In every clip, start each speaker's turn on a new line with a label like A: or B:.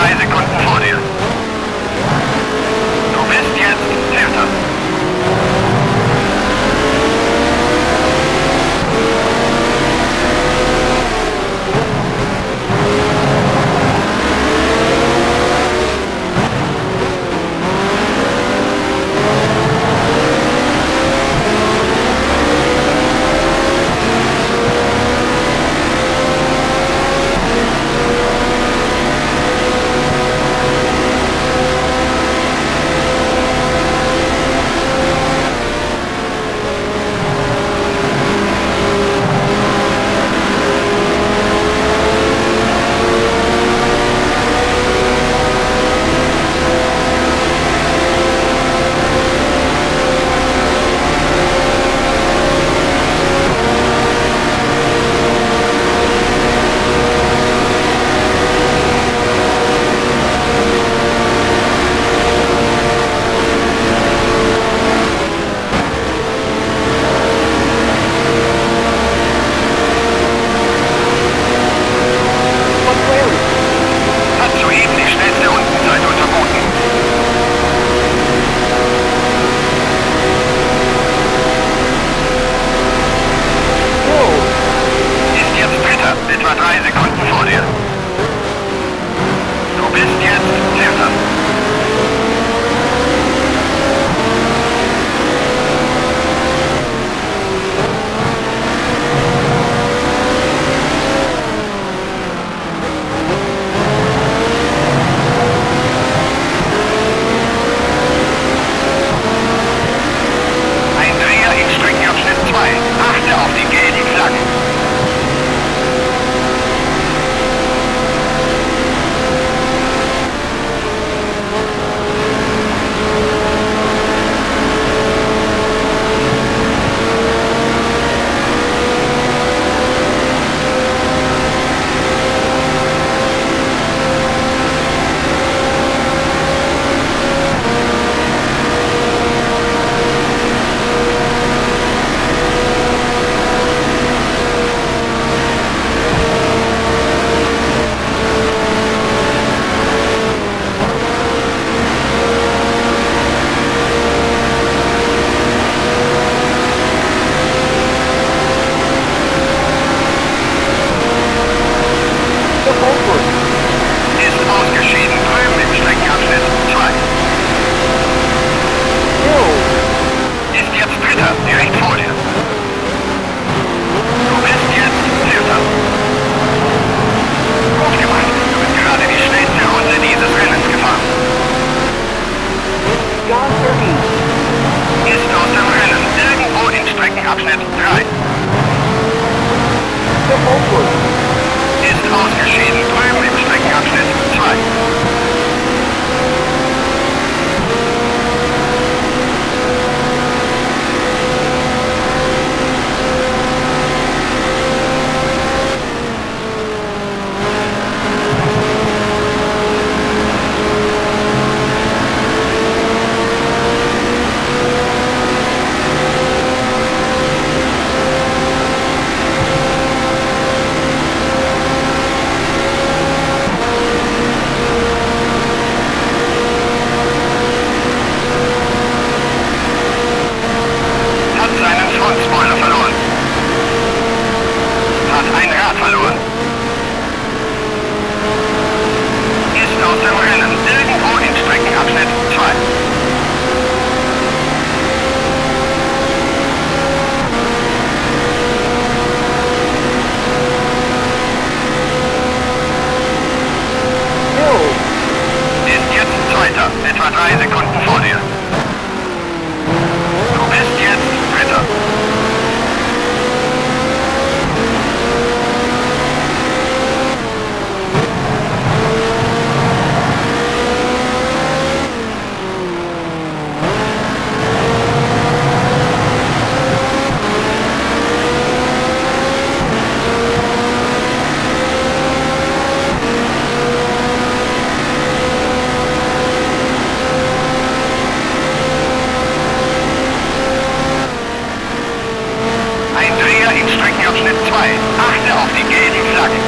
A: 3 Sekunden vor dir. Du bist jetzt Vierter. Hat soeben die schnellste Rundenzeit unterboten. Ist jetzt Dritter, etwa 3 Sekunden vor dir. Du bist jetzt Vierter. Ein Dreher in Streckenabschnitt 2. Achte auf die gelbe Flagge. Ist ausgeschieden drüben im Streckenabschnitt 2. Ist jetzt Dritter, direkt vor dir. Du bist jetzt Vierter. Gut gemacht, du bist gerade die schnellste Runde dieses Rennens gefahren. Ist aus dem Rennen, irgendwo in Streckenabschnitt 3. Ist ausgeschieden drüben im Streckenabschnitt 2. Hat seinen Frontspoiler verloren. Hat ein Rad verloren. Ist aus dem Rennen, irgendwo in Streckenabschnitt 2. Ist jetzt Zweiter, etwa 3 Sekunden vor dir. Du bist jetzt Dritter. frei. Achte auf die gelbe Flagge.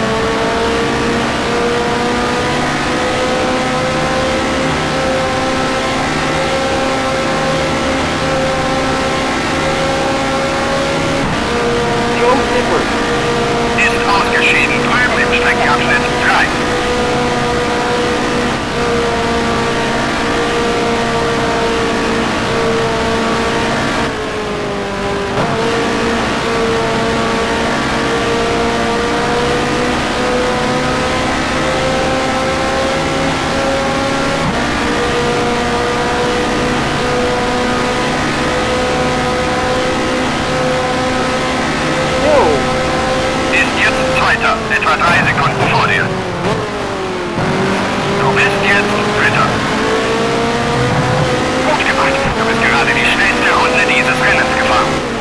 A: etwa 3 Sekunden vor dir. Du bist jetzt Dritter. Gut gemacht. Du bist gerade die schnellste Runde dieses Rennens gefahren.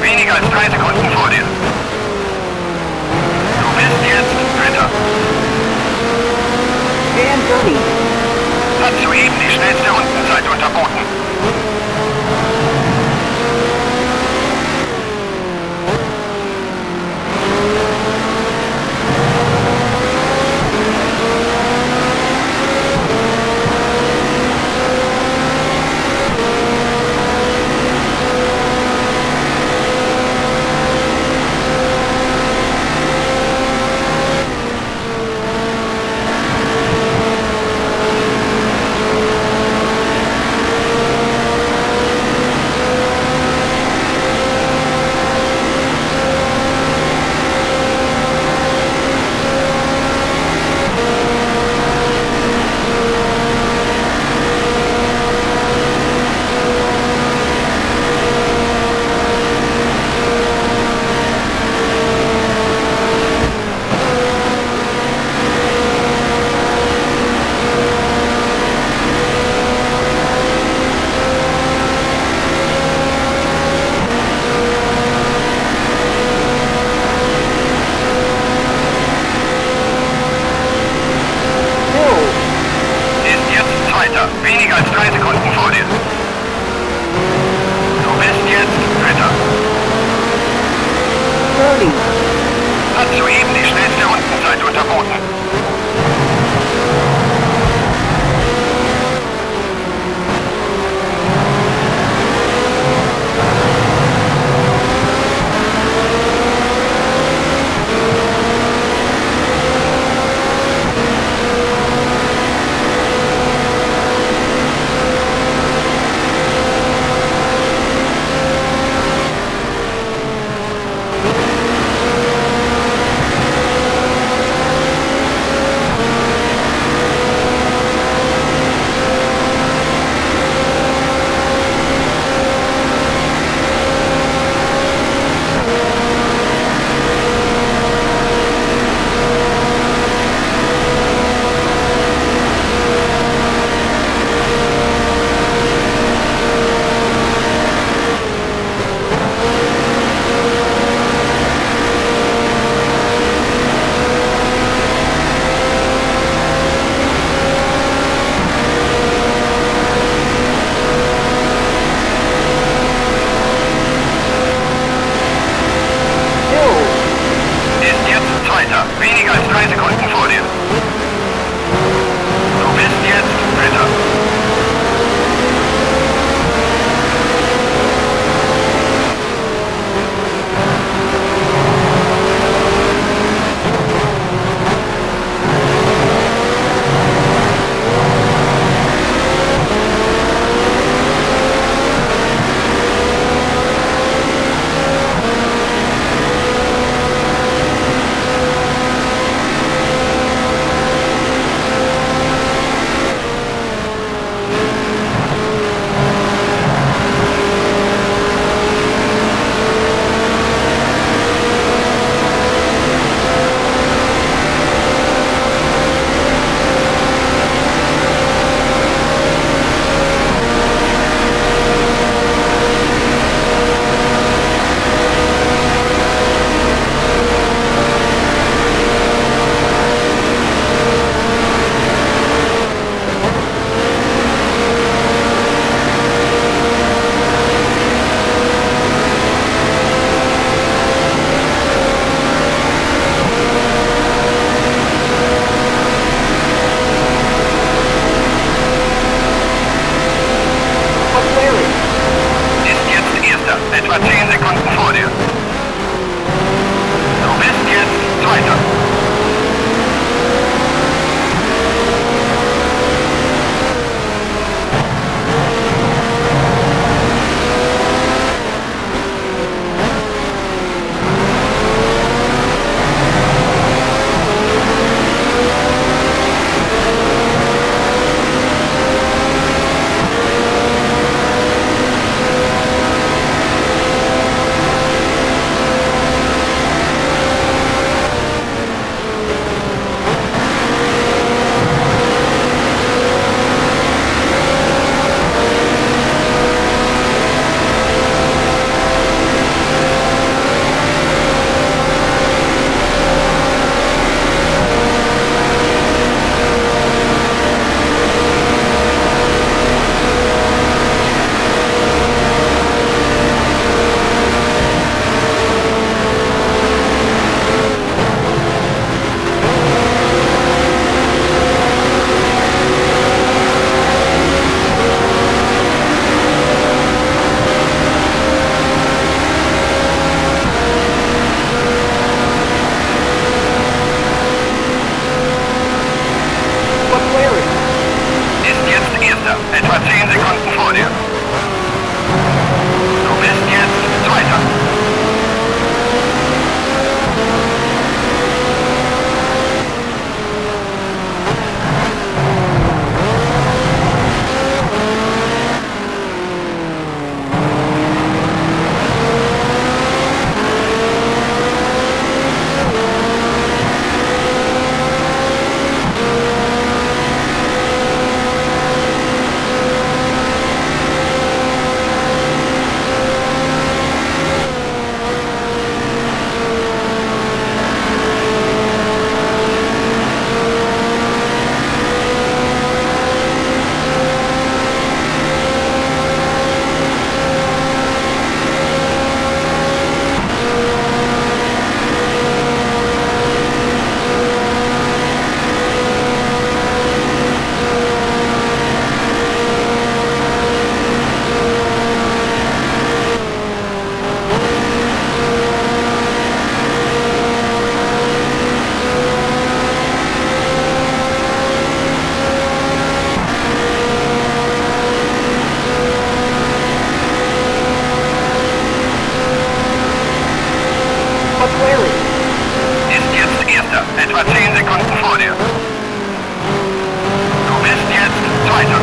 A: Weniger als 3 Sekunden vor dir. Du bist jetzt Dritter. Hat soeben die schnellste Rundenzeit unterboten. Weniger als 3 Sekunden vor dir. Du bist jetzt Dritter. Hat soeben die schnellste Rundenzeit unterboten.
B: McLaren.
A: Ist jetzt Erster, etwa 10 Sekunden vor dir. Du bist jetzt Zweiter.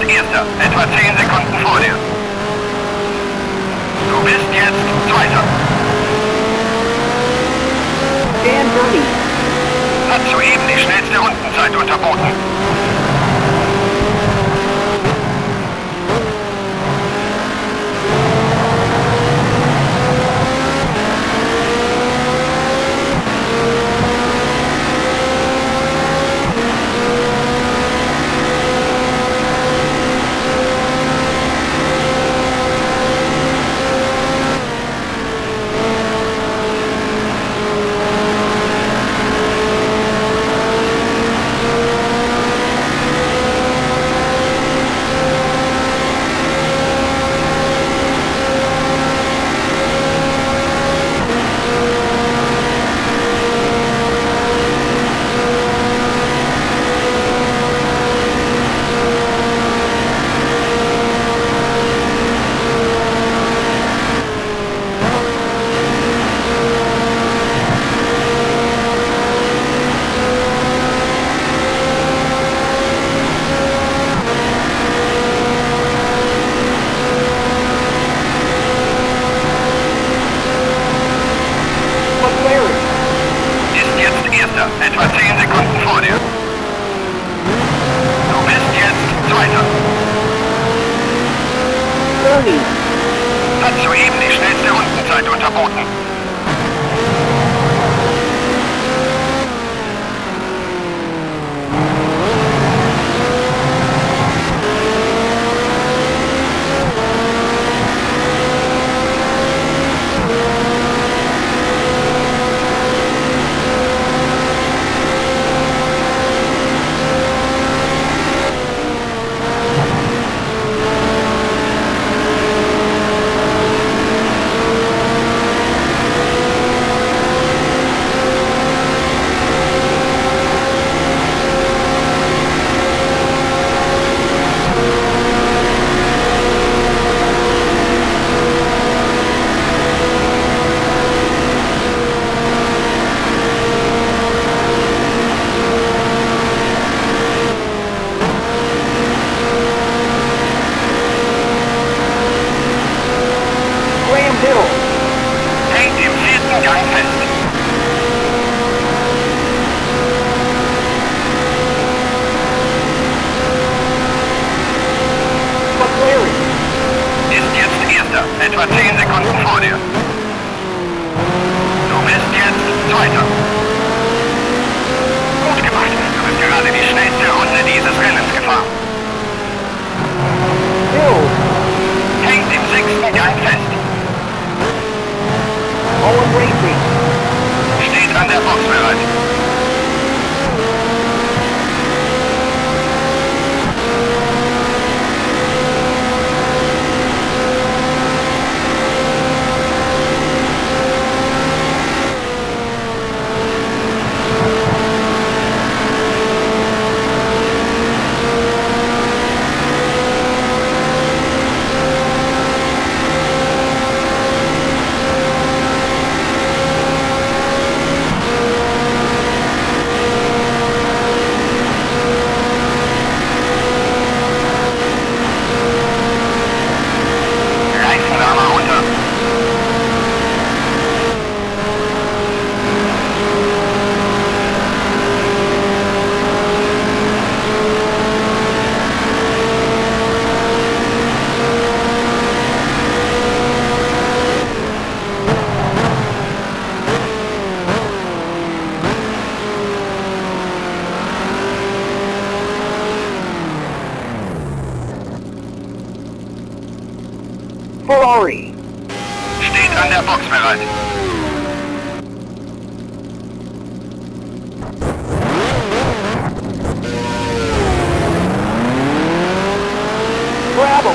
A: Erster, etwa 10 Sekunden vor dir. Du bist jetzt Zweiter.
B: Dan Gurney.
A: Hat soeben die schnellste Rundenzeit unterboten. Etwa 10 Sekunden vor dir. Du bist jetzt Zweiter.
B: Gurney.
A: Hat soeben die schnellste Rundenzeit unterboten. Hängt im 4. Gang fest.
B: McLaren.
A: Ist jetzt Erster, etwa 10 Sekunden vor dir. Du bist jetzt Zweiter. Gut gemacht, du bist gerade die schnellste Runde dieses Rennens gefahren.
B: Hill.
A: Hängt im 6. Gang fest.
B: Owen Racing.
A: Steht an der Box bereit.
B: Ferrari.
A: Steht an der Box bereit.
B: Bravo.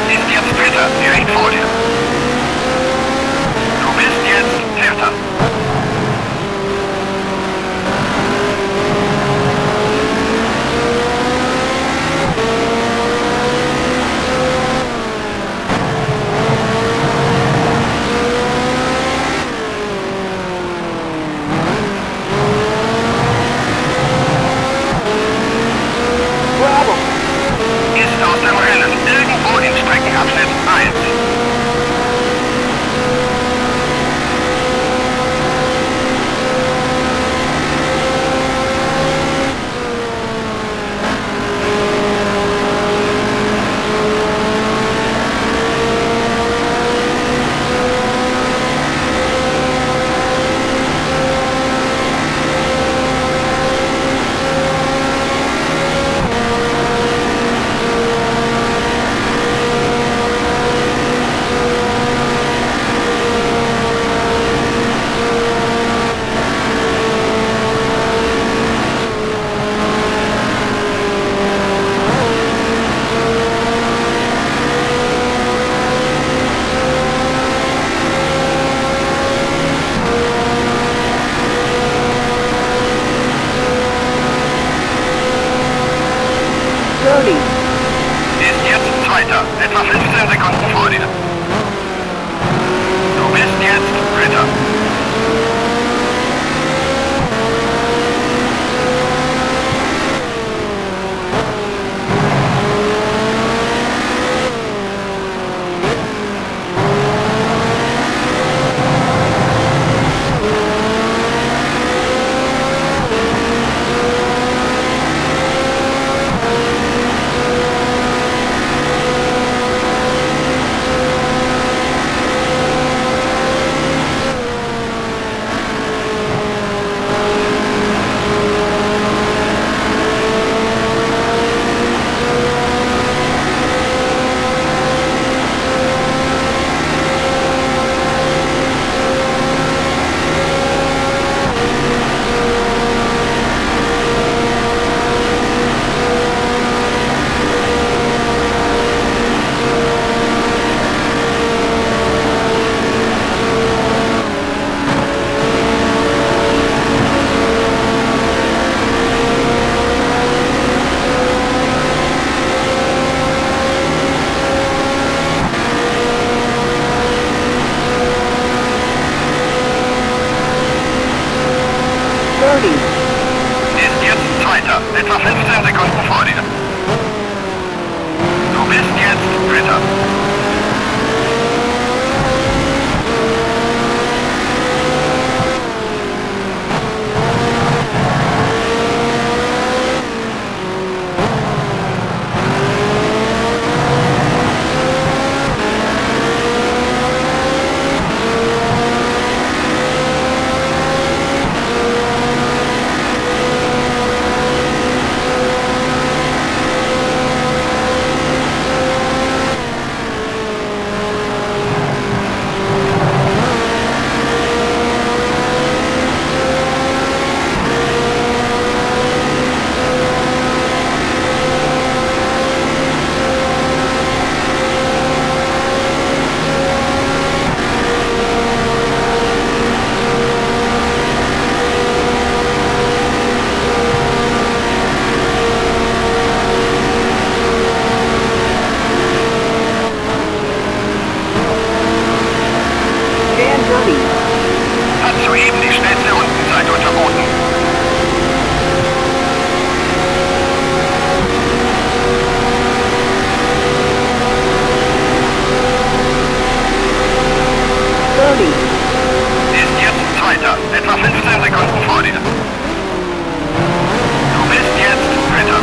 A: Ist jetzt Dritter, direkt vor dir. Du bist jetzt Vierter.
B: Bravo.
A: Ist aus dem Rennen irgendwo im Streckenabschnitt 1.
B: Bernie.
A: Ist jetzt Zweiter, etwa 15 Sekunden vor dir. Du bist jetzt Dritter.
B: Bernie.
A: Ist jetzt Zweiter, etwa 15 Sekunden vor dir. Du bist jetzt Dritter.
B: Dan Bernie.
A: Hat soeben die schnellste Rundenzeit unterboten.
B: Bernie.
A: Ist jetzt Zweiter, etwa 15 Sekunden vor dir. Du bist jetzt Dritter.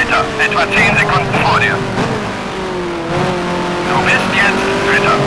A: Zweiter, etwa 10 Sekunden vor dir. Du bist jetzt Dritter.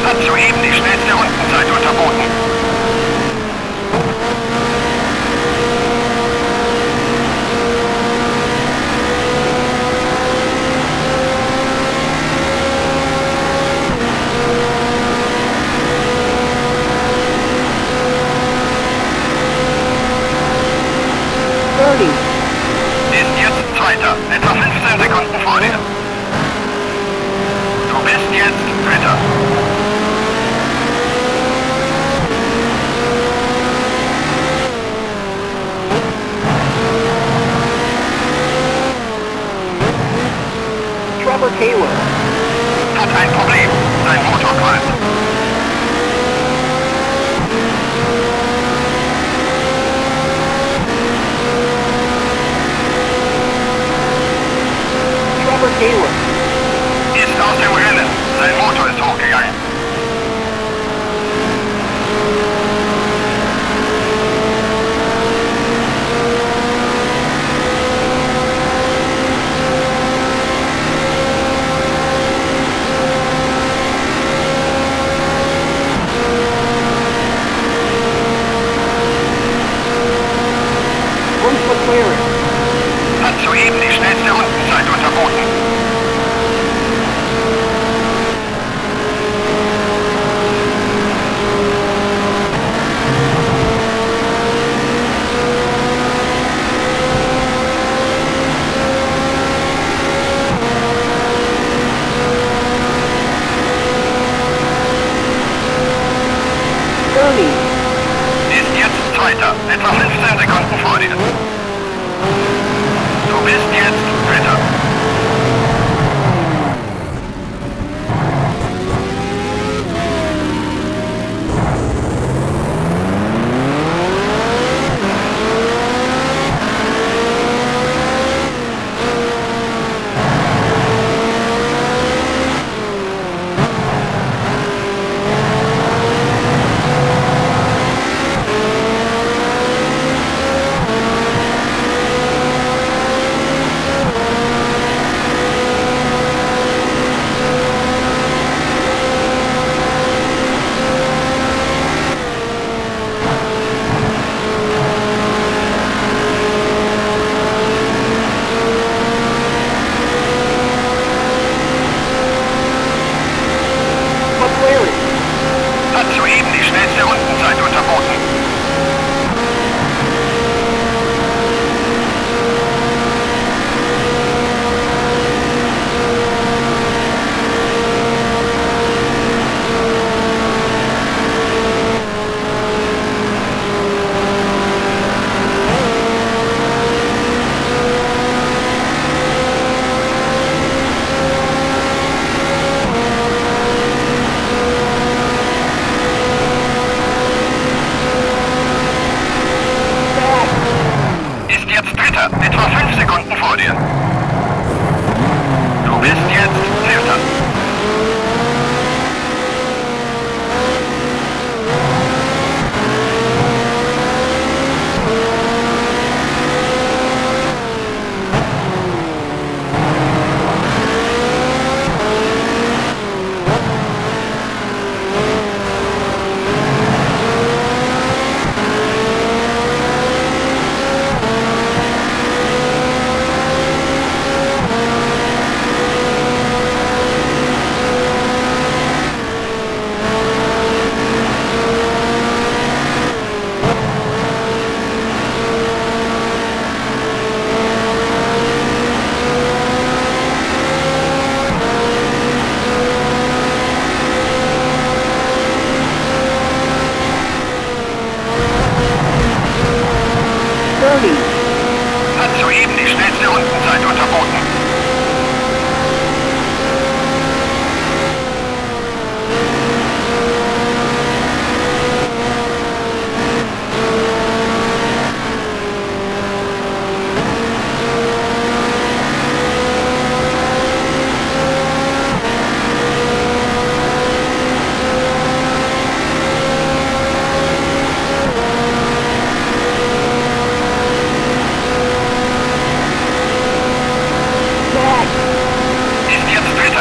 A: Hat soeben die schnellste Rundenzeit unterboten. Ist jetzt Zweiter, etwa 15 Sekunden vor dir. Du bist jetzt Dritter.
B: Trevor Taylor.
A: Hat ein Problem. Sein Motor qualmt.
B: Trevor Taylor.
A: Ist aus dem Rennen. Sein Motor ist hochgegangen.
B: McLaren.
A: Hat soeben die schnellste Rundenzeit unterboten.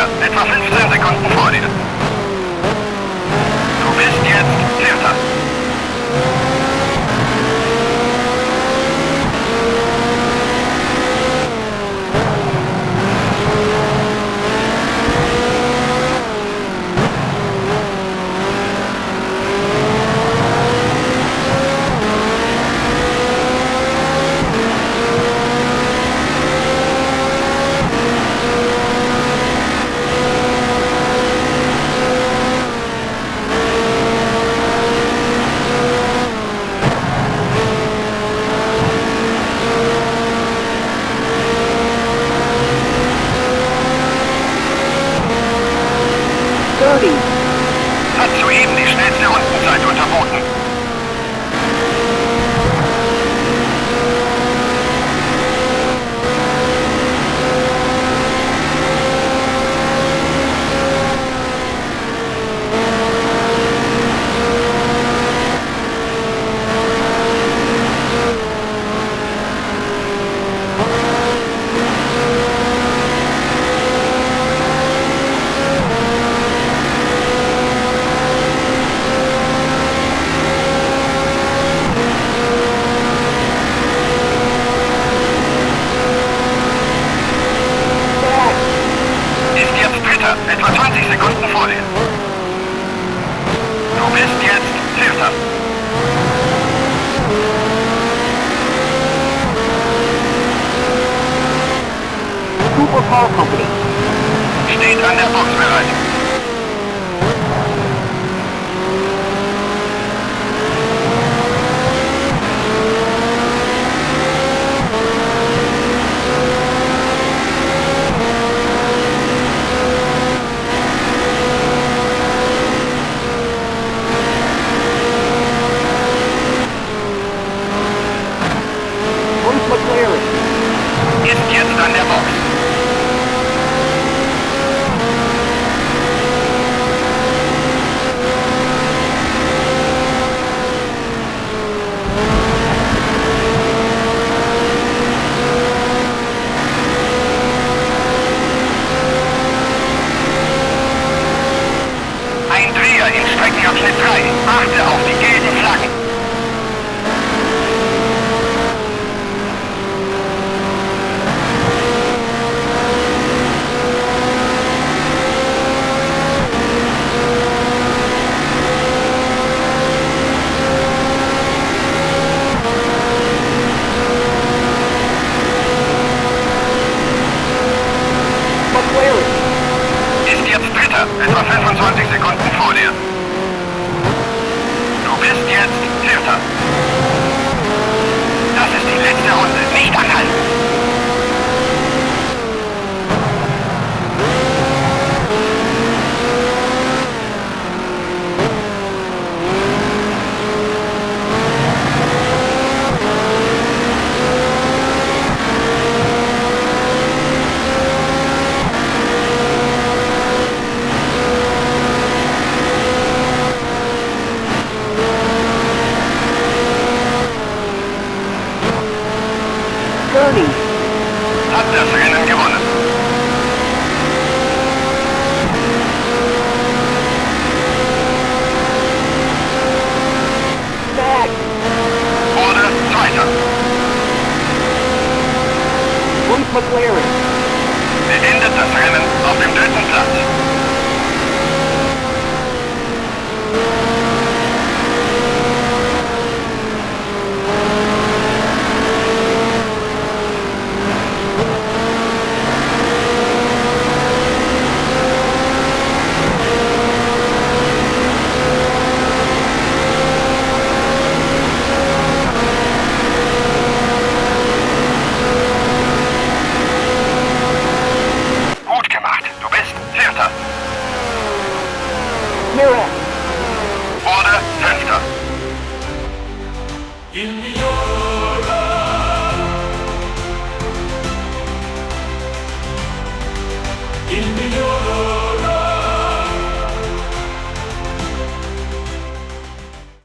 A: Dritter, etwa 15 Sekunden vor dir. Du bist jetzt Vierter. Hat soeben die schnellste Rundenzeit unterboten. Etwa 20 Sekunden vor dir. Du bist jetzt Vierter.
B: Cooper Car Company.
A: Steht an der Box bereit. Ist jetzt an der Box. Ein Dreher in Streckenabschnitt 3. Achte auf die gelben Flaggen. Ist jetzt Dritter, etwa 25 Sekunden vor dir. Du bist jetzt Vierter. Das ist die letzte Runde, nicht anhalten. Hat das Rennen gewonnen. Wurde Zweiter.
B: Bruce McLaren.
A: Beendet das Rennen auf dem dritten Platz.
B: Mira.
A: Wurde Fünfter.
C: In New York.